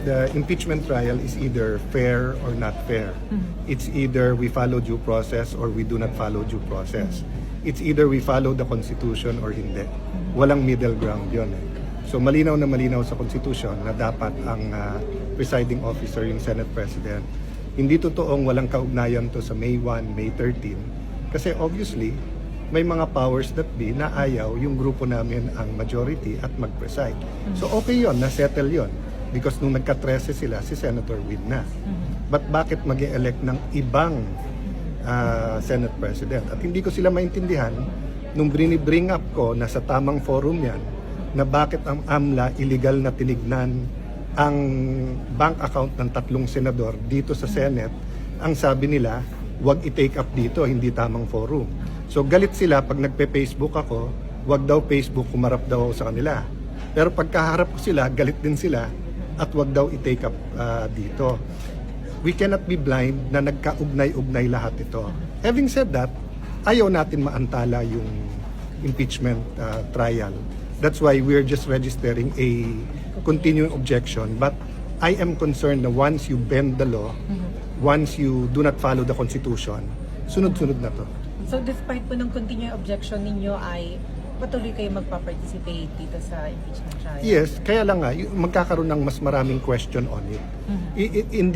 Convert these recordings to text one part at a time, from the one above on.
the impeachment trial is either fair or not fair. It's either we follow due process or we do not follow due process. It's either we follow the Constitution or hindi. Walang middle ground yun. So malinaw na malinaw sa Constitution na dapat ang presiding officer yung Senate President. Hindi totoong walang kaugnayan to sa May 1, May 13. Kasi obviously, may mga powers that be na ayaw yung grupo namin ang majority at mag-preside. So okay yon, na-settle yon. Because nung nagka-13 sila, si Senator Win na. But bakit mag-e-elect ng ibang Senate President? At hindi ko sila maintindihan nung bring up ko na sa tamang forum yan, na bakit ang AMLA illegal na tinignan ang bank account ng 3 senador dito sa Senate. Ang sabi nila, wag i-take up dito, hindi tamang forum. So galit sila pag nagpe-Facebook ako, wag daw Facebook, kumarap daw ako sa kanila. Pero pagkaharap ko sila, galit din sila at wag daw i-take up dito. We cannot be blind na nagkaugnay-ugnay lahat ito. Having said that, ayaw natin maantala yung impeachment trial. That's why we're just registering a continuing objection. But I am concerned na once you bend the law, once you do not follow the Constitution, sunod-sunod na to. So despite po ng continuing objection ninyo ay patuloy kayo magpa-participate dito sa impeachment trial? Yes, kaya lang nga, magkakaroon ng mas maraming question on it. In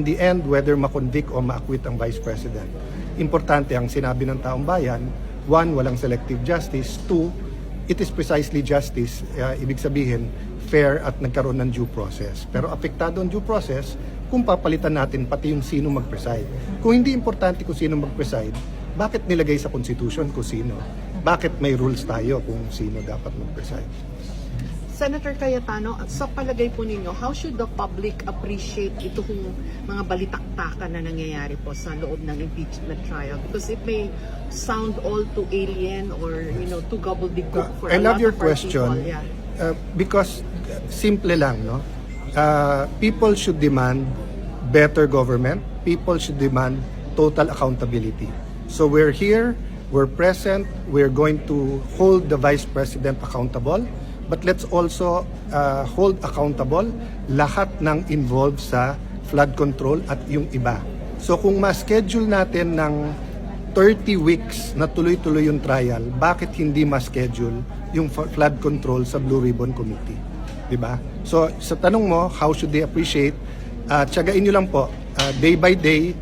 the end, whether makonvict o ma-acquit ang Vice President, importante ang sinabi ng taong bayan, 1, walang selective justice, 2, it is precisely justice, ibig sabihin, fair at nagkaroon ng due process. Pero apektado ang due process kung papalitan natin pati yung sino mag-preside. Kung hindi importante kung sino mag-preside, bakit nilagay sa Constitution kung sino? Bakit may rules tayo kung sino dapat mag-preside? Senator Cayetano, sa palagay po ninyo, how should the public appreciate ito kung mga balitaktakan na nangyayari po sa loob ng impeachment trial? Because it may sound all too alien or, too gobbledygook for I a love lot your of our question. people. Yeah. Because simple lang, no? People should demand better government. People should demand total accountability. So we're here, we're present, we're going to hold the Vice President accountable. But let's also hold accountable lahat ng involved sa flood control at yung iba. So kung ma-schedule natin ng 30 weeks na tuloy-tuloy yung trial, bakit hindi ma-schedule yung flood control sa Blue Ribbon Committee? Diba? So sa tanong mo, how should they appreciate? Tiyagain nyo lang po, day by day,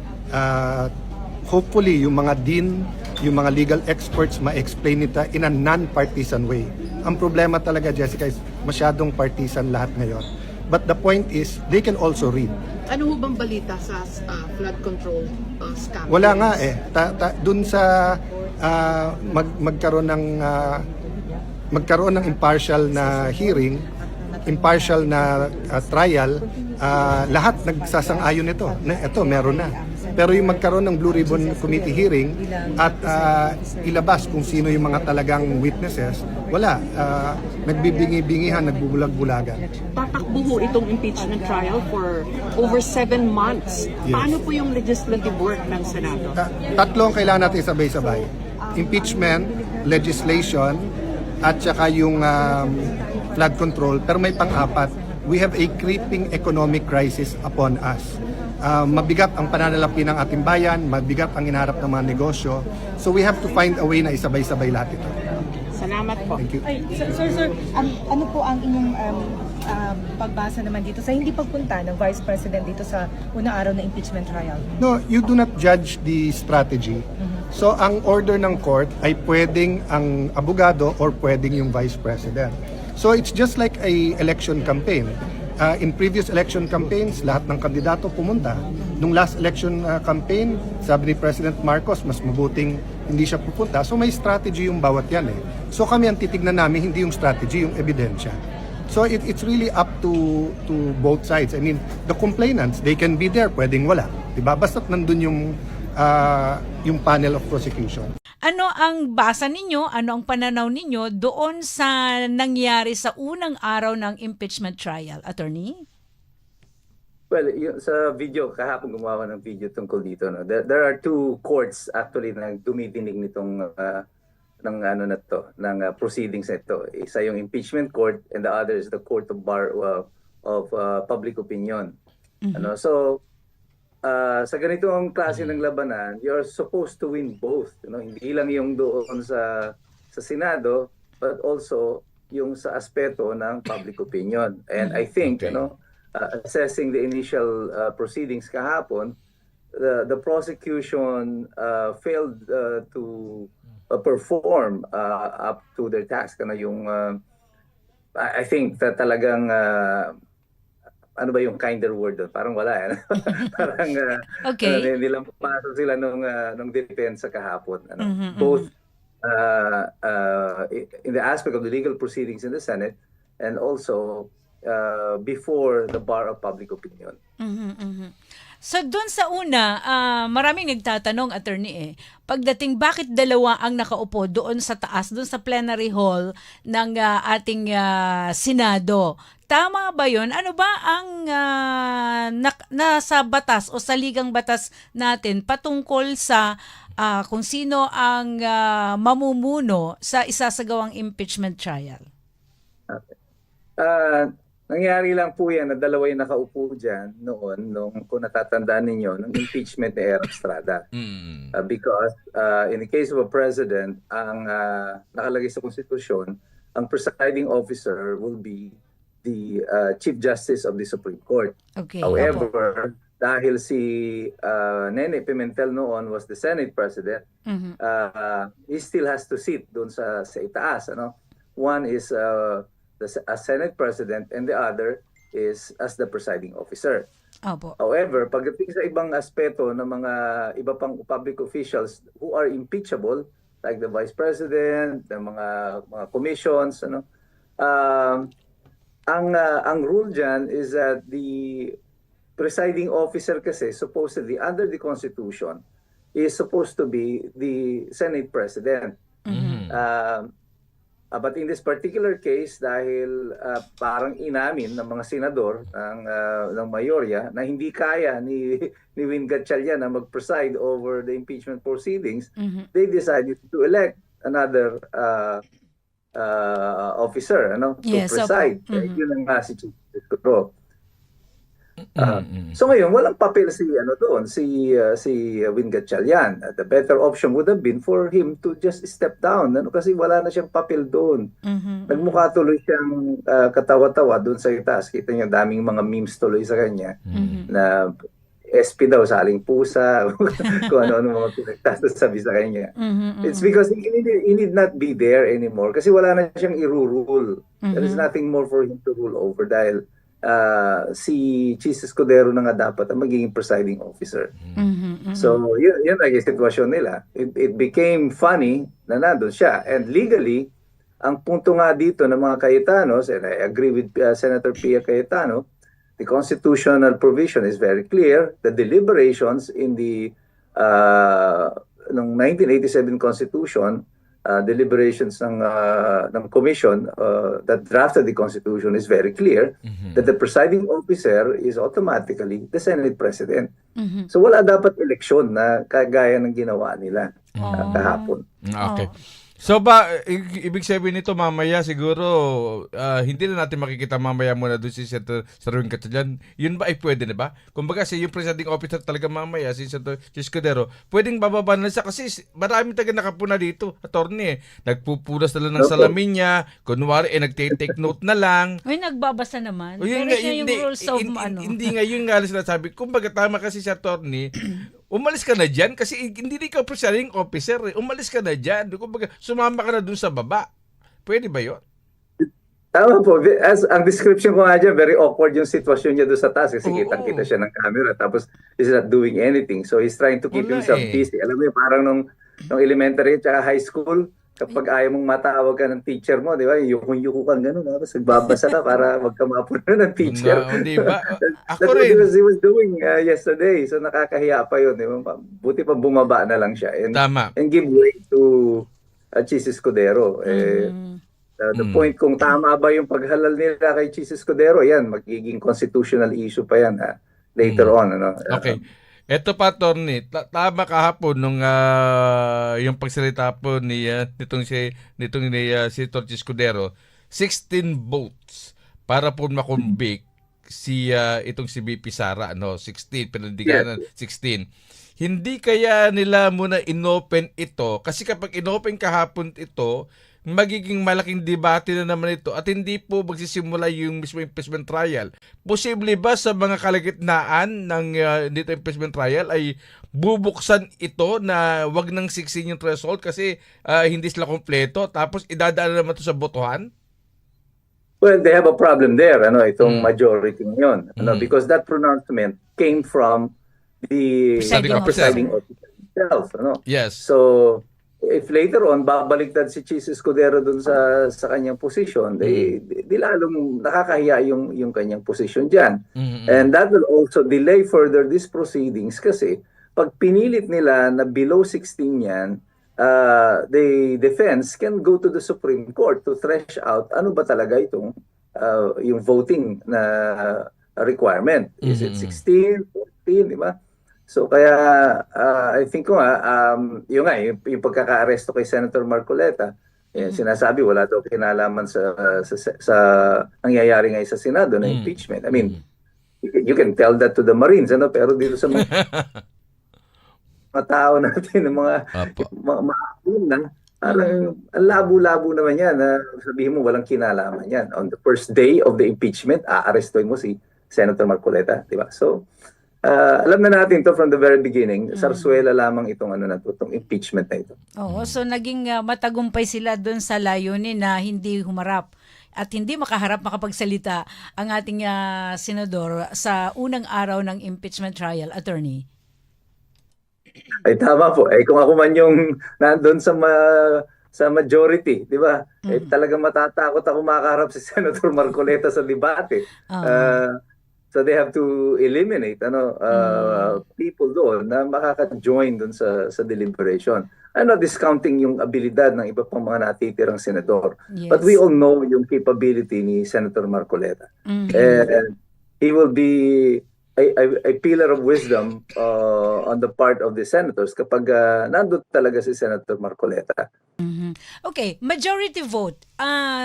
hopefully yung mga dean, yung mga legal experts ma-explain nito in a non-partisan way. Ang problema talaga, Jessica, is masyadong partisan lahat ngayon. But the point is, they can also read. Ano ho bang balita sa flood control scam? Wala nga eh. Dun sa magkaroon ng impartial na hearing, impartial na trial, lahat nagsasang-ayon ito. Ito, meron na. Pero yung magkaroon ng Blue Ribbon Committee hearing at ilabas kung sino yung mga talagang witnesses, wala. Nagbibingi-bingihan, nagbubulag-bulagan. Tatakbo ho itong impeachment trial for over 7 months. Yes. Paano po yung legislative work ng Senado? Tatlo ang kailangan natin sabay-sabay. Impeachment, legislation, at saka yung flood control. Pero may pang-apat, we have a creeping economic crisis upon us. Mabigat ang pananalapi ng ating bayan, mabigat ang inaharap ng mga negosyo. So we have to find a way na isabay-sabay lahat ito. Salamat po. Thank you. Ay, sir, ano po ang inyong pagbasa naman dito sa hindi pagpunta ng Vice President dito sa unang araw ng impeachment trial? No, you do not judge the strategy. So ang order ng court ay pwedeng ang abogado or pwedeng yung Vice President. So it's just like a election campaign. In previous election campaigns, lahat ng kandidato pumunta. Nung last election campaign, sabi ni President Marcos, mas mabuting hindi siya pupunta. So may strategy yung bawat yan eh. So kami ang titignan namin, hindi yung strategy, yung ebidensya. So it's really up to both sides. I mean, the complainants, they can be there, pwedeng wala. Diba? Basta't nandun yung panel of prosecution. Ano ang basa ninyo, ano ang pananaw ninyo doon sa nangyari sa unang araw ng impeachment trial, attorney? Well, sa video, kahapon gumawa ng video tungkol dito. No? There are 2 courts actually na dumidinig nitong ng proceedings na ito. Isa yung impeachment court and the other is the court of public opinion. So sa ganitong klase ng labanan, you're supposed to win both. Hindi lang yung doon sa Senado, but also yung sa aspeto ng public opinion. And I think, Okay. Assessing the initial proceedings kahapon, the prosecution failed to perform up to their task. I think that talagang ano ba yung kinder word doon? Parang wala. Parang Okay. nilampaso sila nung depensa kahapon. Both in the aspect of the legal proceedings in the Senate and also before the bar of public opinion. So doon sa una, maraming nagtatanong, attorney pagdating bakit dalawa ang nakaupo doon sa taas, doon sa plenary hall ng ating Senado. Tama ba yun? Ano ba ang nasa batas o sa ligang batas natin patungkol sa kung sino ang mamumuno sa isasagawang impeachment trial? Nangyari lang po yan na dalawa yung nakaupo dyan noon, kung natatandaan ninyo, ng impeachment ni Erap Estrada. Because in the case of a president, ang nakalagay sa konstitusyon, ang presiding officer will be the Chief Justice of the Supreme Court. Okay. However, dahil si Nene Pimentel noon was the Senate President, he still has to sit doon sa itaas. One is a Senate President and the other is as the presiding officer. Opo. However, pagdating sa ibang aspeto ng mga iba pang public officials who are impeachable, like the Vice President, ng mga commissions, ang rule dyan is that the presiding officer kasi supposedly under the Constitution is supposed to be the Senate President. But in this particular case, dahil parang inamin ng mga senador ng mayorya na hindi kaya ni Win Gatchalian na mag-preside over the impeachment proceedings, they decided to elect another officer to Yes, preside. opo. Yun ang si Chief Justice. So ngayon, walang papel si Win Gatchalian. The better option would have been for him to just step down, kasi wala na siyang papel doon. Nagmukha tuloy siyang katawa-tawa doon sa itaas. Kita niyo daming mga memes tuloy sa kanya na SP daw, saling pusa, kung ano-ano mga pinagsasabi sa kanya. It's because he need not be there anymore kasi wala na siyang irurule. There is nothing more for him to rule over dahil si Chis Escudero na nga dapat ang magiging presiding officer. So, yun ang sitwasyon nila. It became funny na nandun siya. And legally, ang punto nga dito ng mga Cayetanos, and I agree with Senator Pia Cayetano, the constitutional provision is very clear. The deliberations in the 1987 Constitution, deliberations ng commission that drafted the Constitution is very clear that the presiding officer is automatically the Senate President. So wala dapat eleksyon na kagaya ng ginawa nila kahapon. Okay. So ibig sabihin nito mamaya siguro hindi na natin makikita mamaya muna doon si Senator Win Gatchalian. Yun ba ay pwede na ba? Kumbaga yung presiding officer talaga mamaya si Senator Escudero, pwedeng bababa na siya kasi maraming taga nakapuna dito, attorney. Nagpupulas na lang ng salamin niya, kunwari nagte-take note na lang. Uy, nagbabasa naman. O, yun Pero nga, siya yung rules of hindi nga yun nga sinasabi. Kumbaga tama kasi si attorney, umalis ka na dyan kasi hindi rin ikaw presiding officer. Umalis ka na dyan. Kumbaga, sumama ka na dun sa baba. Pwede ba yun? Tama po. As ang description ko nga dyan, very awkward yung sitwasyon niya doon sa taas kasi Oo. kitang-kita siya ng camera tapos he's not doing anything. So he's trying to keep Wala himself eh. busy. Alam mo yun, parang nung elementary at high school, kapag ayaw mong matawag ka ng teacher mo, di ba? Yukong-yuko kang gano'n. Tapos nagbabasa ka para magkamapunan ng teacher. No, di ba? Ako That's what rin. he was doing yesterday. So nakakahiya pa yun. Di ba? Buti pa bumaba na lang siya. Tama. And give way to Chis Escudero. The point kung tama ba yung paghalal nila kay Chis Escudero, yan, magiging constitutional issue pa yan later on. Okay. Ito pa, attorney, tama kahapon nung yung pagsalita po nitong si Senator Escudero, 16 votes para po makonvict itong si BP Sara, 16, pinanindigan 16. Hindi kaya nila muna inopen ito? Kasi kapag inopen kahapon ito, magiging malaking debate na naman ito at hindi po magsisimula yung mismo impeachment trial. Posible ba sa mga kalagitnaan ng dito impeachment trial ay bubuksan ito na wag nang 16 yung threshold kasi hindi sila kompleto tapos idadaan naman ito sa botohan? Well, they have a problem there, itong majority ngayon. Because that pronouncement came from the Presiding presiding officer himself. Yes. So, if later on, babaliktad si Chis Escudero dun sa kanyang position, di lalong nakakahiya yung kanyang position dyan. And that will also delay further these proceedings kasi pag pinilit nila na below 16 yan, the defense can go to the Supreme Court to thresh out ano ba talaga itong yung voting na requirement. Is it 16, 14, di ba? So kaya I think ko yung pagkaka-aresto kay Senator Marcoleta, sinasabi wala daw kinalaman sa nangyayari ngayon sa Senado na impeachment. I mean, you can tell that to the Marines, pero dito sa mga tao natin, mga na, parang ang labo-labo naman yan. Sabihin mo walang kinalaman yan. On the first day of the impeachment, aarestuin mo si Senator Marcoleta, di ba? So, alam na natin to from the very beginning, sarsuela lamang itong itong impeachment na ito. Oo, so naging matagumpay sila doon sa layunin na hindi humarap at hindi makapagsalita ang ating senador sa unang araw ng impeachment trial, attorney. Ay tama po. Kung ako man yung nandun sa majority, di ba? Talagang matatakot ako makaharap si Senator Marcoleta sa debate. So they have to eliminate people doon na makaka-join doon sa deliberation. I'm not discounting yung abilidad ng iba pang mga natitirang senador. Yes. But we all know yung capability ni Senator Marcoleta. And he will be a pillar of wisdom on the part of the senators kapag nandun talaga si Senator Marcoleta. Okay, majority vote.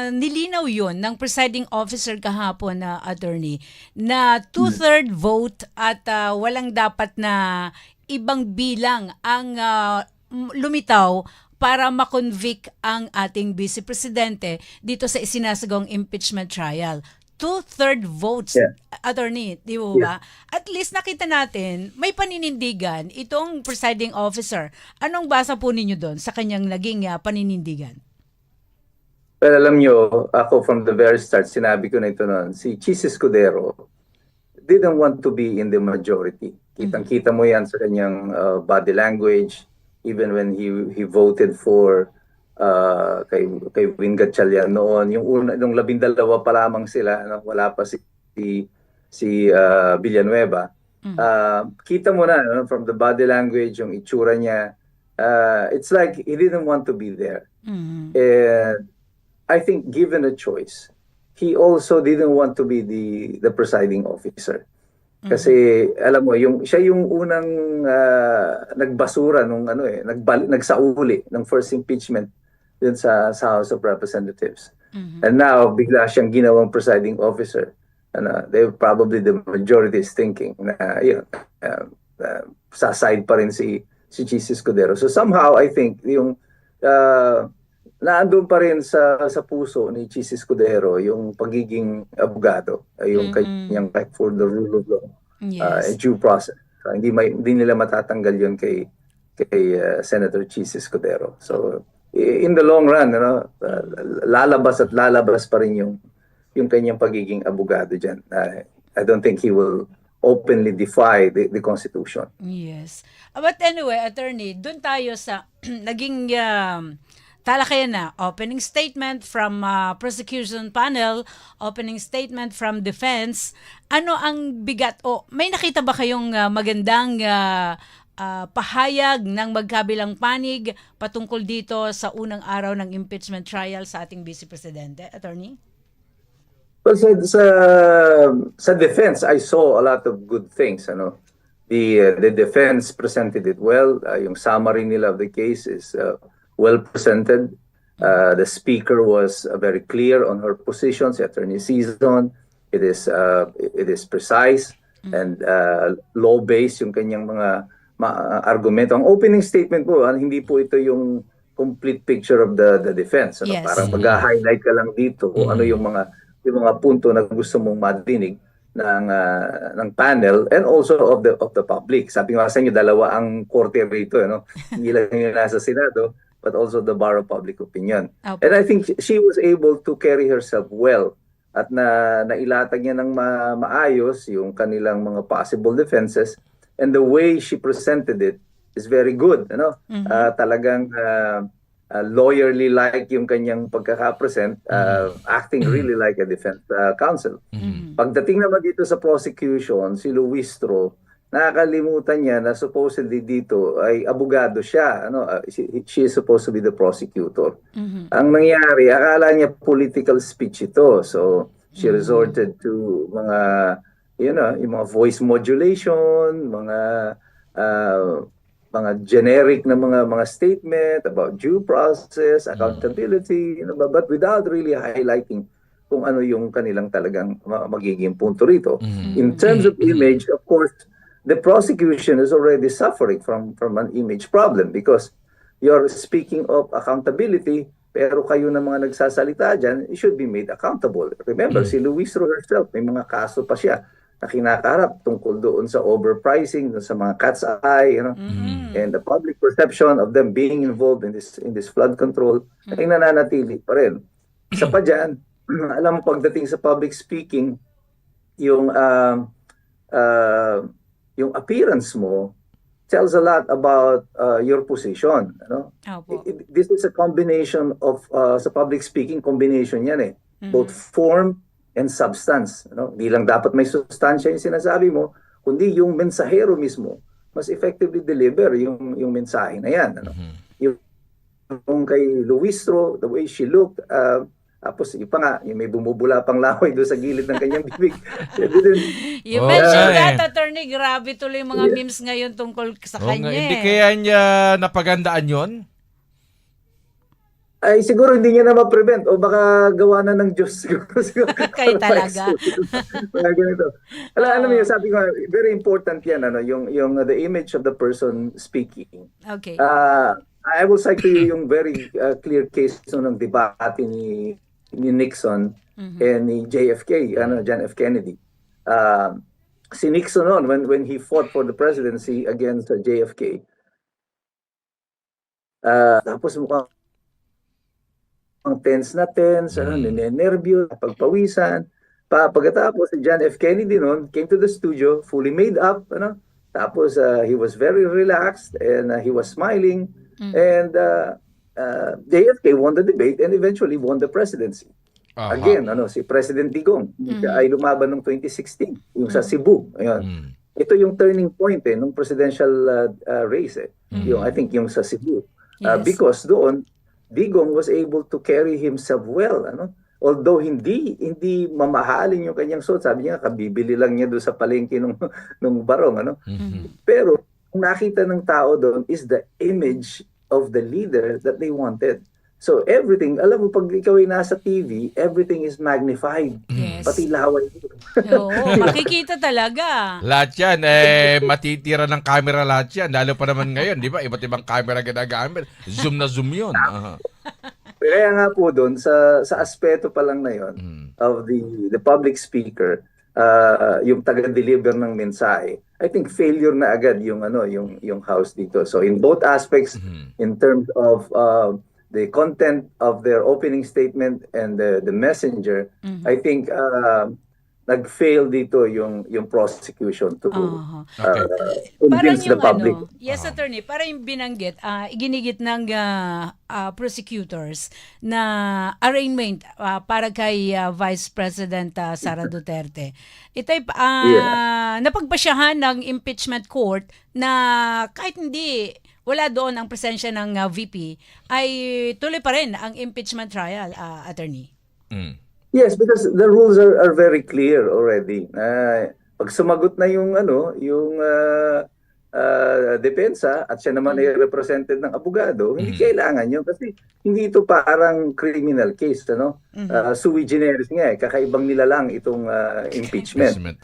Nilinaw yun ng presiding officer kahapon na attorney na 2/3 vote at walang dapat na ibang bilang ang lumitaw para makonvict ang ating vice presidente dito sa isinasagawang impeachment trial. 2/3 votes, attorney, di ba? Yeah. At least nakita natin, may paninindigan itong presiding officer. Anong basa po ninyo doon sa kanyang naging paninindigan? Well, alam nyo, ako from the very start, sinabi ko na ito noon, si Chis Escudero didn't want to be in the majority. Kitang-kita mo yan sa kanyang body language, even when he voted for kay Win Gatchalian noon, nung 12 pa lamang sila, wala pa si Villanueva. Kita mo na from the body language, yung itsura niya, it's like he didn't want to be there. And I think given a choice, he also didn't want to be the presiding officer. Kasi alam mo, siya yung unang nagbasura nung nagsauli ng first impeachment dun sa House of Representatives. And now, bigla siyang ginawang presiding officer. Probably the majority is thinking na saside pa rin si Chis Escudero. So somehow, I think, yung naandun pa rin sa puso ni Chis Escudero yung pagiging abogado, yung kanyang fight for the rule of law, due process. Hindi nila matatanggal yun kay Senator Chis Escudero. So, in the long run, lalabas at lalabas pa rin yung kanyang pagiging abogado dyan. I don't think he will openly defy the Constitution. Yes. But anyway, attorney, dun tayo sa naging talakayan na. Opening statement from prosecution panel, opening statement from defense. Ano ang bigat? May nakita ba kayong magandang pahayag ng magkabilang panig patungkol dito sa unang araw ng impeachment trial sa ating Vice Presidente, attorney? Well, sa defense, I saw a lot of good things. The defense presented it well. Yung summary nila of the case is well presented. The speaker was very clear on her position, si Attorney Season. it is precise and law-based yung kanyang mga argumento. Ang opening statement po, hindi po ito yung complete picture of the defense. Ano? Yes. Parang mag-highlight ka lang dito kung ano yung mga punto na gusto mong madinig ng panel and also of the public. Sabi nga sa inyo, dalawa ang korte rito, ano? Hindi lang yung nasa Senado, but also the bar of public opinion. Opo. And I think she was able to carry herself well at nailatag niya ng maayos yung kanilang mga possible defenses, and the way she presented it is very good, ano? Talagang lawyerly like yung kanyang pagkaka-present, acting really like a defense counsel. Pagdating naman dito sa prosecution, si Luistro, nakakalimutan niya na supposedly dito ay abogado siya, ano? She is supposed to be the prosecutor. Ang nangyari, akala niya political speech ito, so she resorted to mga yung mga voice modulation, mga generic na mga statement about due process, accountability, but without really highlighting kung ano yung kanilang talagang magiging punto rito. In terms of image, of course, the prosecution is already suffering from an image problem because you're speaking of accountability, pero kayo na mga nagsasalita dyan, it should be made accountable. Remember, si Luistro herself, may mga kaso pa siya na kinakaharap tungkol doon sa overpricing, doon sa mga cat's eye, and the public perception of them being involved in this flood control ay nananatili pa rin. Isa pa dyan, alam mo, pagdating sa public speaking, yung appearance mo tells a lot about your position. Ano? This is a combination of, sa public speaking, combination yan eh. Both form and substance. Ano? Di lang dapat may sustansya yung sinasabi mo, kundi yung mensahero mismo mas effectively deliver yung mensahe na yan. Ano? Yung kay Luistro, the way she looked, tapos yung pa nga, yung may bumubula pang laway doon sa gilid ng kanyang bibig. You mentioned that, attorney, grabe tuloy yung mga memes ngayon tungkol sa kanya. Hindi kaya niya napagandaan yon? Ay, siguro hindi niya na ma-prevent o baka gawa na ng Diyos. Kaya talaga. Ganito. Alam niyo, sabi ko, very important yan, ano, yung the image of the person speaking. Okay. I will cite to you yung very clear case ng debate ni Nixon and ni JFK, John F. Kennedy. Si Nixon noon, when he fought for the presidency against JFK, tapos mukhang tense, ninenervyo, pagpawisan. Pagkatapos si John F. Kennedy noon came to the studio, fully made up, ano? Tapos he was very relaxed and he was smiling. And JFK won the debate and eventually won the presidency. Again, si President Digong ay lumaban noong 2016, yung sa Cebu. Ayun. Ito yung turning point nung presidential race. I think yung sa Cebu. Because doon, Digong was able to carry himself well. Ano? Although hindi mamahalin yung kanyang suot. Sabi niya, kabibili lang niya doon sa palengke nung barong. Ano? Pero kung nakita ng tao doon is the image of the leader that they wanted. So everything, alam mo, pag ikaw ay nasa TV, everything is magnified. Yes. Pati laway. Oo, makikita talaga. Lahat yan, matitira ng camera lahat yan. Lalo pa naman ngayon, di ba? Iba't ibang camera ginagamit. Zoom na zoom yun. Kaya nga po doon, sa aspeto pa lang na yun, of the public speaker, yung taga-deliver ng mensahe, I think failure na agad yung house dito. So in both aspects, in terms of the content of their opening statement and the messenger, I think nag-fail dito yung prosecution to convince the public. Yes, attorney, para yung binanggit, iginigit ng prosecutors na arraignment para kay Vice President Sara Duterte. Ito ay napagpasyahan ng impeachment court na kahit wala doon ang presensya ng VP, ay tuloy pa rin ang impeachment trial, attorney. Yes, because the rules are very clear already. Pag sumagot na yung depensa at siya naman ay represented ng abogado, hindi kailangan yun kasi hindi ito parang criminal case, ano? Sui generis nga, kakaibang nilalang itong impeachment.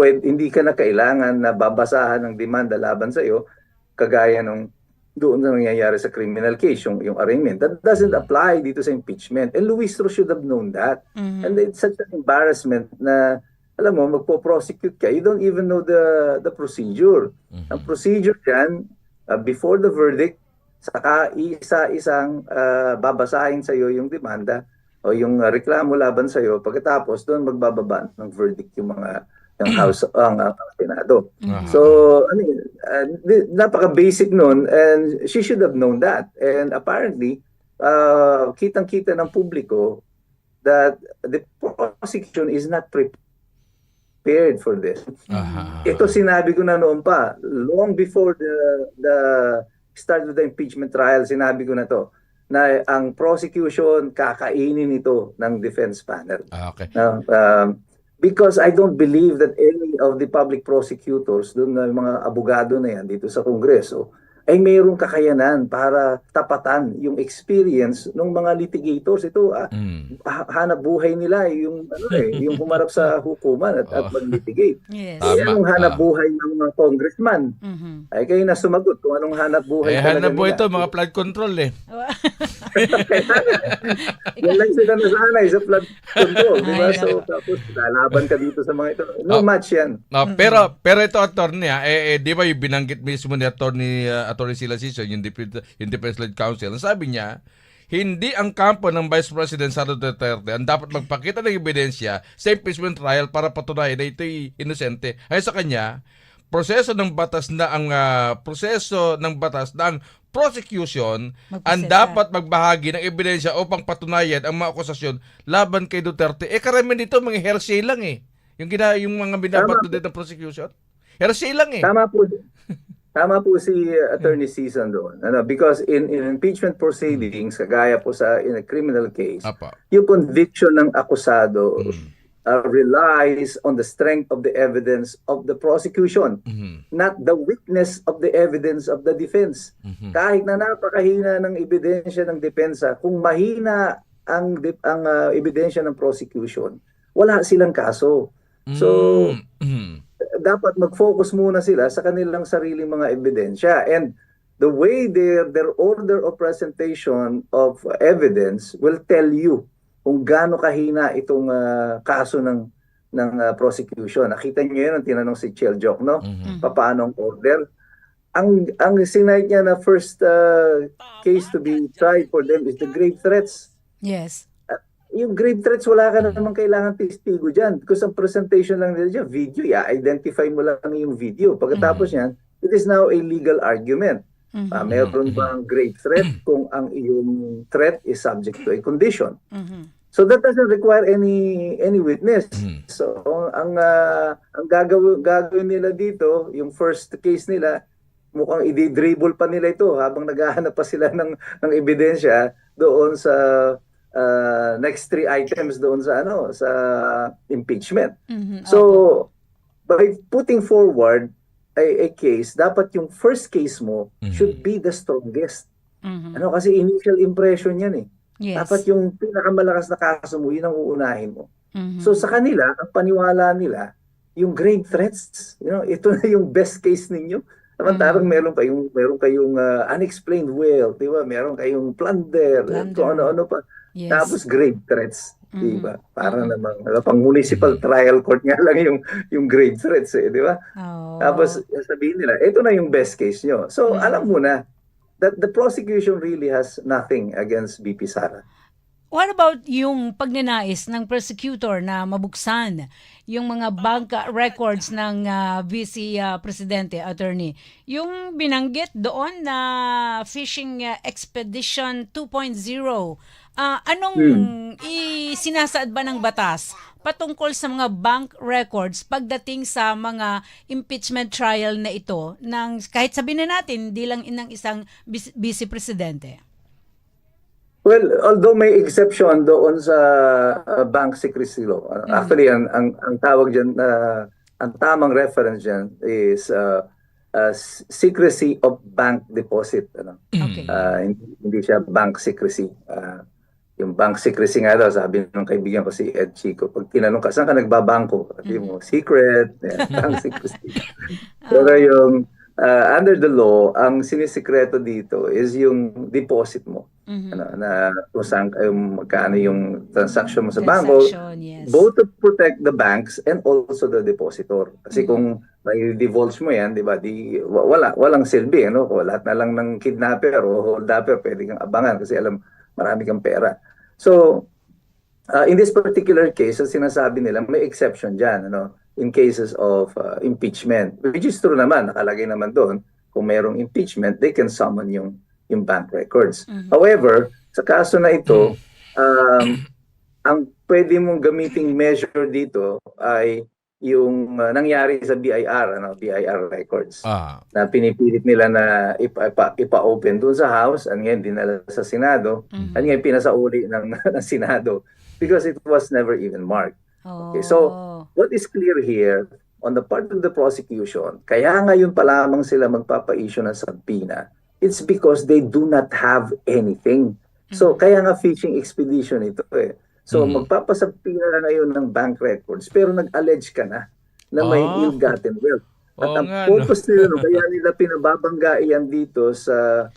Hindi ka na kailangan na babasahan ng demanda laban sa iyo kagaya nung doon na nangyayari sa criminal case, yung arraignment. That doesn't apply dito sa impeachment. And Luistro should have known that. And it's such an embarrassment na, alam mo, magpo-prosecute ka. You don't even know the procedure. Ang procedure dyan, before the verdict, saka isa-isang babasahin sa iyo yung demanda o yung reklamo laban sa iyo. Pagkatapos, doon magbababa ng verdict yung mga ng House, ang Senado. So, I mean, napaka-basic nun, and she should have known that. And apparently, kitang-kita ng publiko that the prosecution is not prepared for this. Ito sinabi ko na noon pa, long before the start of the impeachment trial, sinabi ko na to, na ang prosecution kakainin ito ng defense panel. Okay. Because I don't believe that any of the public prosecutors, doon na mga abogado na yan dito sa Kongreso, ay mayroong kakayanan para tapatan yung experience ng mga litigators. Ito, hanap buhay nila yung yung humarap sa hukuman at mag-litigate. Yes. Anong hanap buhay ng mga congressman? Ay kayo na sumagot kung anong hanap buhay talaga hanap buhay nila. ito, mga flood control eh. Yan lang sila nasanay sa flood control. Diba? So, tapos lalaban ka dito sa mga ito. No match yan. No, pero ito attorney di ba yung binanggit mismo ni attorney Sila Sison, yung defense-led counsel, ang sabi niya, hindi ang kampo ng Vice President Sara Duterte ang dapat magpakita ng ebidensya sa impeachment trial para patunayan na ito'y inosente. Ay sa kanya, proseso ng batas na ang prosecution ang dapat magbahagi ng ebidensya upang patunayan ang mga akusasyon laban kay Duterte. Karamihan dito mga hearsay lang eh. Yung mga binabato din ng prosecution. Hearsay lang eh. Tama po si Attorney Season doon. Because in impeachment proceedings, kagaya po in a criminal case, yung conviction ng akusado relies on the strength of the evidence of the prosecution, not the weakness of the evidence of the defense. Kahit na napakahina ng ebidensya ng depensa, kung mahina ang ebidensya ng prosecution, wala silang kaso. So, dapat mag-focus muna sila sa kanilang sariling mga ebidensya. And the way their order of presentation of evidence will tell you kung gaano kahina itong kaso ng prosecution. Nakita niyo yun, ang tinanong si Chel Joc, no? Paano ang order? Ang sinight niya na first case to be tried for them is the grave threats. Yes. Yung grave threats, wala ka na naman kailangan testigo dyan. Because ang presentation lang nila dyan, video, identify mo lang yung video. Pagkatapos yan, it is now a legal argument. Meron bang grave threat kung ang iyong threat is subject to a condition. So that doesn't require any witness. So ang gagawin nila dito, yung first case nila, mukhang i-dribble pa nila ito habang naghahanap pa sila ng ebidensya doon sa next 3 items doon sa sa impeachment. So by putting forward a case, dapat yung first case mo should be the strongest. Kasi initial impression yan eh. Yes. Dapat yung pinakamalakas na kaso mo, yun ang uunahin mo. So sa kanila, ang paniwala nila, yung grave threats, ito na yung best case ninyo. Samantarang meron kayong unexplained wealth, di ba? Meron kayong plunder. Kung ano-ano pa. Yes. Tapos grave threats, di ba? Para namang pang municipal trial court nga lang yung grave threats, di ba? Tapos sabihin nila, ito na yung best case nyo. So alam mo na that the prosecution really has nothing against BP Sara. What about yung pagnanais ng prosecutor na mabuksan yung mga bank records ng Vice Presidente, Attorney? Yung binanggit doon na Fishing Expedition 2.0, anong sinasaad ba ng batas patungkol sa mga bank records pagdating sa mga impeachment trial na ito, ng, kahit sabihin na natin, di lang ng isang Vice Presidente? Well, although may exception doon sa bank secrecy law. Actually, ang tawag dyan na ang tamang reference dyan is secrecy of bank deposit. Ano? Okay. Hindi siya bank secrecy. Yung bank secrecy nga daw, sabi ng kaibigan ko si Ed Chico, pag tinanong ka, saan ka nagbabangko? Sabi mo, secret, bank secrecy. Pero yung under the law, ang sinisikreto dito is yung deposit mo. Ano, na kung saan magkano yung transaction mo sa bangko, Transaction, yes. both to protect the banks and also the depositor. Kasi kung may divulge mo yan, di ba, walang silbi, ano? O lahat na lang ng kidnapper o holdupper, pwede kang abangan kasi alam, marami kang pera. So, in this particular case, ang sinasabi nila, may exception dyan, ano? In cases of impeachment, which is true naman, nakalagay naman doon, kung mayroong impeachment, they can summon yung bank records. However, sa kaso na ito, ang pwede mong gamiting measure dito ay yung nangyari sa BIR, BIR records. Na pinipilit nila na ipa-open doon sa House, at ngayon dinala sa Senado, at ngayon pinasauli ng Senado because it was never even marked. Okay, so what is clear here on the part of the prosecution, kaya ngayon pa lamang sila magpapa-issue ng subpoena, it's because they do not have anything. So kaya nga fishing expedition ito eh. So magpapasubpoena na ngayon ng bank records pero nag-allege ka na may ill-gotten wealth. At ang purpose nila, kaya nila pinababangga yan dito sa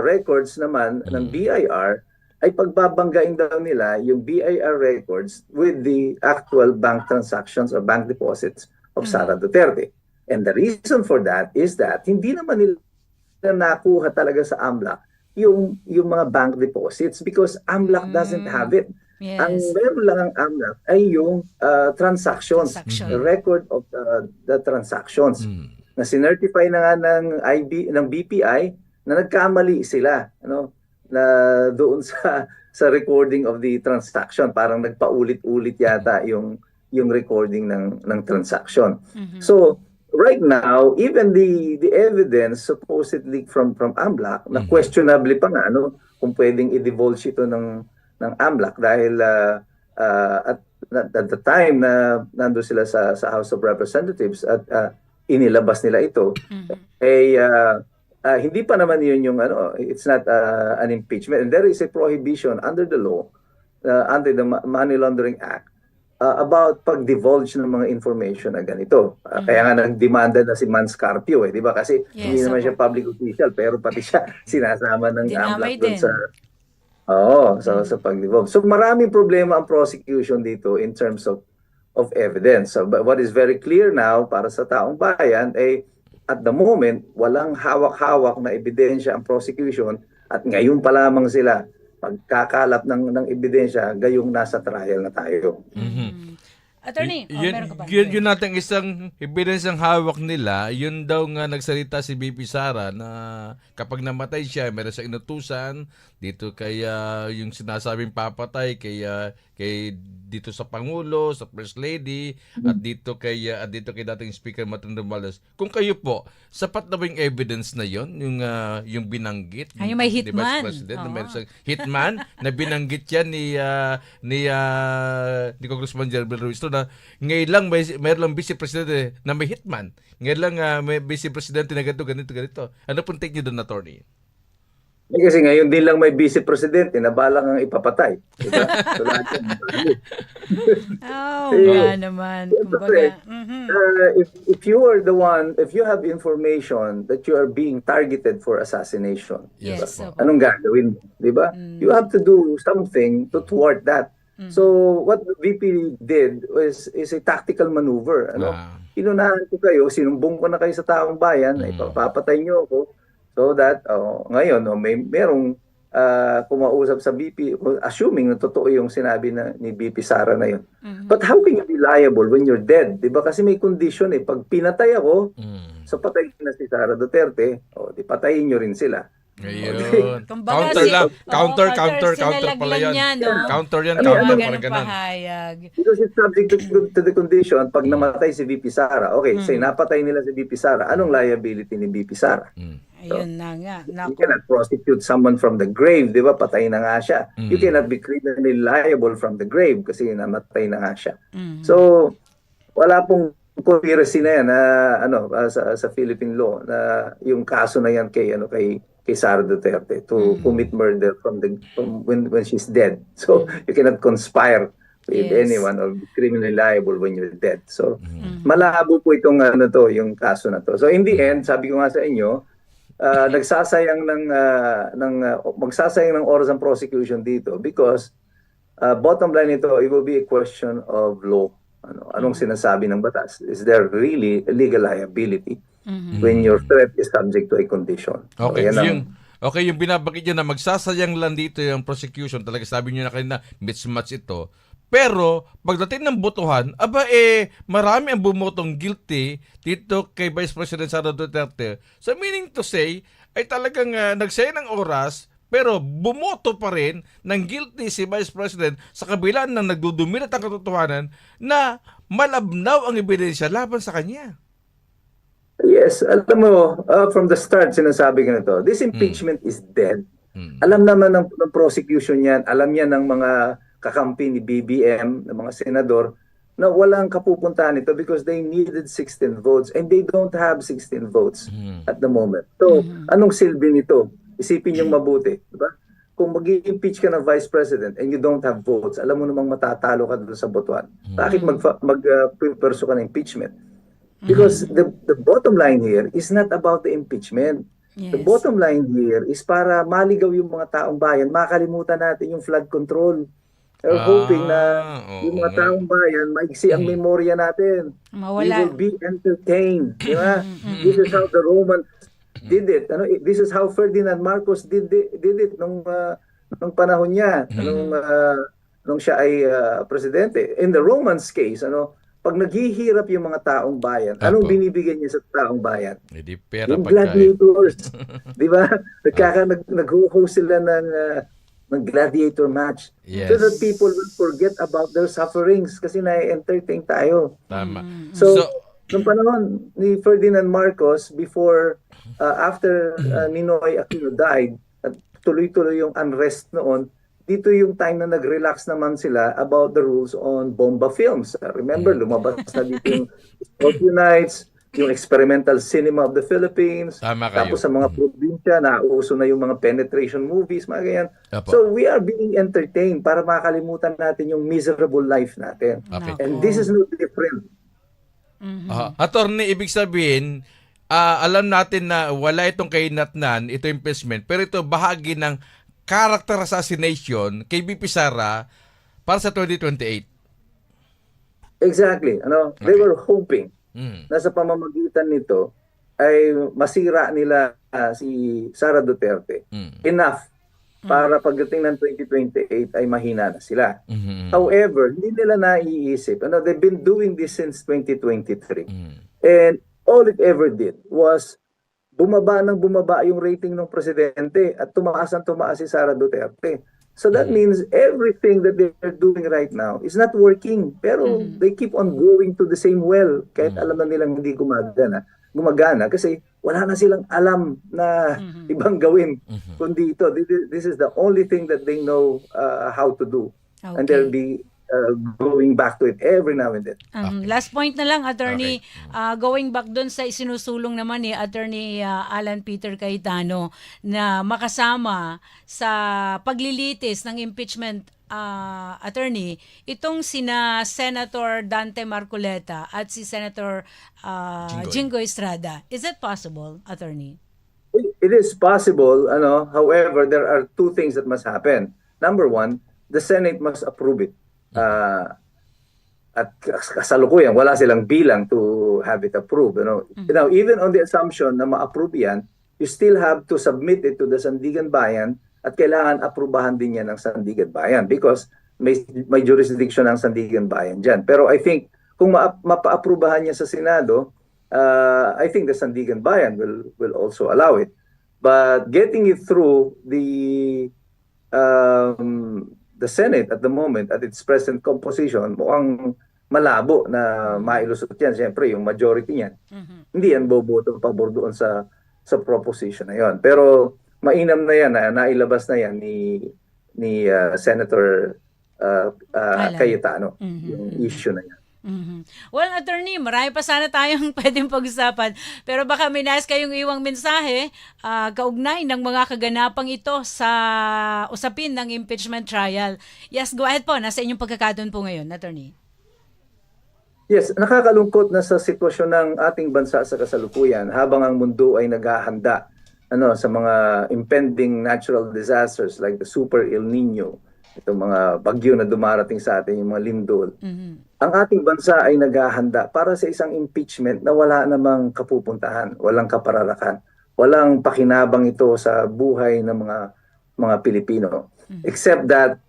records naman ng BIR, ay pagbabanggain daw nila yung BIR records with the actual bank transactions or bank deposits of Sara Duterte. And the reason for that is that hindi naman nila nakuha talaga sa AMLAC yung mga bank deposits because AMLAC doesn't have it. Yes. Ang meron lang ang AMLAC ay yung transactions, the record of the transactions. Na sinertify na nga ng BPI na nagkamali sila, ano, na doon sa recording of the transaction, parang nagpaulit-ulit yata yung recording ng transaction. So right now, even the evidence supposedly from AMLAC na questionably pa nga, ano, kung pwedeng i-divulge ito ng AMLAC dahil at the time na nando sila sa House of Representatives at inilabas nila ito, hindi pa naman yun yung ano, it's not an impeachment, and there is a prohibition under the law, under the Money Laundering Act, about pag-divulge ng mga information na ganito. Kaya nga nagdemanda na si Mans Carpio, di ba? Kasi hindi naman siya public official, pero pati siya sinasama ng AMLAC doon sa pag-divulge. So maraming problema ang prosecution dito in terms of evidence. So, but what is very clear now para sa taong bayan ay at the moment, walang hawak-hawak na ebidensya ang prosecution at ngayon pa lamang sila pagkakalap ng ebidensya gayong nasa trial na tayo. Attorney, meron ka pa? Yun natin isang ebidensyang hawak nila, yun daw nga nagsalita si BP Sara na kapag namatay siya, meron siyang inutusan dito kay yung sinasabing papatay kay dito sa Pangulo, sa First Lady, at dito kay dating Speaker Martin Romualdez. Kung kayo po, sapat na ba yung evidence na yon, yung binanggit? Yung may Vice hitman. President, na meron siyang hitman na binanggit yan ni Congressman Jervil Ruiz na ngayon lang mayroon lang Vice President na may hitman. Ngayon lang may Vice President na ganito. Ano pong take niyo doon, attorney? Kasi ngayon din lang may vice president, nabalang ang ipapatay. Diba? So, lahat yan. Nga naman. Kumbaga, if you are the one, if you have information that you are being targeted for assassination, yes, diba? Anong gagawin mo? Diba? You have to do something to thwart that. So what the VP did is a tactical maneuver. Ano? Pinunahan ko kayo, sinumbong ko na kayo sa taong bayan, ipapatay niyo ako. So that ngayon merong kumausap sa BP, assuming na totoo yung sinabi ni BP Sara na yun. But how can you be liable when you're dead? Diba? Kasi may condition eh. Pag pinatay ako, so patay na si Sara Duterte, di patayin nyo rin sila. Ngayon. Kumbaga, Counter pala yan. Counter parang ganun. Because it's subject to the condition, pag namatay si VP Sara, okay, say napatay nila si VP Sara, anong liability ni VP Sara? Ayun na nga. You cannot prosecute someone from the grave, di ba? Patay na nga siya. You cannot be criminally liable from the grave kasi namatay na nga siya. So, wala pong conspiracy na yan na sa Philippine law na yung kaso na yan kay Sara Duterte to commit murder from when she's dead. So you cannot conspire with Yes. anyone or be criminally liable when you're dead. So malabo po itong yung kaso na to. So in the end, sabi ko nga sa inyo, magsasayang ng oras ang prosecution dito because bottom line ito, it will be a question of law. Anong sinasabi ng batas? Is there really a legal liability when your threat is subject to a condition? So, Okay, yan ang- yung binabagit nyo na magsasayang lang dito yung prosecution, talaga sabi nyo na kanina, mismatch ito. Pero, pagdating ng botohan, marami ang bumotong guilty dito kay Vice President Sara Duterte. So, meaning to say, ay talagang nagsayang ng oras, pero bumoto pa rin ng guilty si Vice President sa kabila ng nagdudumilit ang katotohanan na malabnaw ang ebidensya laban sa kanya. Yes, alam mo, from the start sinasabi ko na to, this impeachment is dead. Alam naman ng prosecution yan, alam yan ng mga kakampi ni BBM, ng mga senador, na walang kapupuntahan ito because they needed 16 votes and they don't have 16 votes at the moment. So, anong silbi nito? Isipin yung mabuti, di ba? Kung mag-impeach ka ng Vice President and you don't have votes, alam mo namang matatalo ka doon sa botohan. Bakit mag-perso ka ng impeachment? Because the bottom line here is not about the impeachment. Yes. The bottom line here is para maligaw yung mga taong bayan, makalimutan natin yung flood control. We're hoping na yung mga taong bayan, maiksi ang memorya natin. Mawala. We will be entertained. Di ba? This is how the Romans did it. This is how Ferdinand Marcos did it nung panahon niya, nung siya ay presidente. In the Romans case, pag naghihirap yung mga taong bayan, anong Apo. binibigyan niya sa taong bayan? Hindi pera Yung pagkain. gladiators. Di ba? Nag-host sila ng gladiator match. Yes. So that people will forget about their sufferings kasi na-entertain tayo. Tama. So, nung panahon ni Ferdinand Marcos, after Ninoy Aquino died, at tuloy-tuloy yung unrest noon, dito yung time na nag-relax naman sila about the rules on bomba films. Remember, lumabas na dito yung Scorpio Nights, yung experimental cinema of the Philippines. Tama kayo. Tapos sa mga probinsya, nauso na yung mga penetration movies, mga ganyan. Apo. So we are being entertained para makalimutan natin yung miserable life natin. Okay. And this is no different. Attorney, ibig sabihin, alam natin na wala itong kainatnan, ito impeachment, pero ito bahagi ng character assassination kay BP Sara para sa 2028. Exactly. They were hoping Mm. na sa pamamagitan nito ay masira nila si Sara Duterte enough para pagdating ng 2028 ay mahina na sila. Mhm. However, hindi nila naiisip. They've been doing this since 2023. And all it ever did was bumaba yung rating ng presidente at tumaas si Sara Duterte. So that means everything that they're doing right now is not working. Pero they keep on going to the same well kahit alam na nilang hindi gumagana kasi wala na silang alam na ibang gawin kundi ito. This is the only thing that they know how to do. And they'll be going back to it every now and then. Last point na lang, Attorney, going back doon sa isinusulong naman ni Attorney Alan Peter Cayetano na makasama sa paglilitis ng impeachment, Attorney, itong sina Senator Dante Marcoleta at si Senator Jingo Estrada. Is it possible, Attorney? It is possible, however, there are two things that must happen. Number one, the Senate must approve it. At kasalukuyan, wala silang bilang to have it approved. Now, even on the assumption na ma-approve yan, you still have to submit it to the Sandigan Bayan at kailangan aprubahan din yan ng Sandigan Bayan because may jurisdiction ng Sandigan Bayan dyan. Pero I think kung mapa-aprubahan niya sa Senado, I think the Sandigan Bayan will also allow it. But getting it through the Senate at the moment at its present composition, mukhang malabo na mailusot yan. Siyempre, yung majority niyan. Hindi yan boboto pabor doon sa proposition na yon. Pero mainam na yan, nailabas na yan ni Senator Cayetano, yung issue na yan. Mhm. Well, attorney, marami pa sana tayong pwedeng pag-usapan. Pero baka may nais kayong iwang mensahe kaugnay ng mga kaganapang ito sa usapin ng impeachment trial. Yes, go ahead po. Nasa inyong pagkakataon po ngayon, attorney. Yes, nakakalungkot na sa sitwasyon ng ating bansa sa kasalukuyan habang ang mundo ay naghahanda sa mga impending natural disasters like the Super El Nino, itong mga bagyo na dumarating sa atin, yung mga lindol. Ang ating bansa ay naghahanda para sa isang impeachment na wala namang kapupuntahan, walang kapararakan, walang pakinabang ito sa buhay ng mga Pilipino. Except that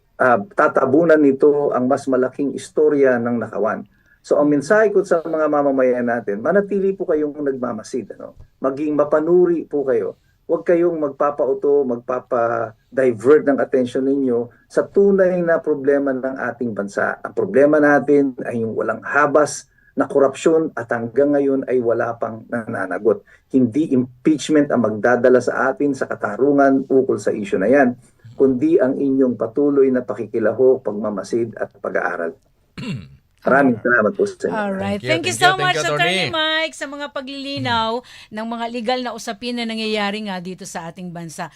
tatabunan nito ang mas malaking istorya ng nakawan. So ang mensahe ko sa mga mamamayan natin, manatili po kayong nagmamasid, maging mapanuri po kayo. Huwag kayong magpapauto, magpapa-divert ng attention ninyo sa tunay na problema ng ating bansa. Ang problema natin ay yung walang habas na korupsyon at hanggang ngayon ay wala pang nananagot. Hindi impeachment ang magdadala sa atin sa katarungan ukol sa issue na yan, kundi ang inyong patuloy na pakikilahok, pagmamasid at pag-aaral. Maraming salamat po sa inyo. Alright. Thank Thank you you, so thank much, you, Attorney. Attorney Mike, sa mga paglilinaw ng mga legal na usapin na nangyayari nga dito sa ating bansa.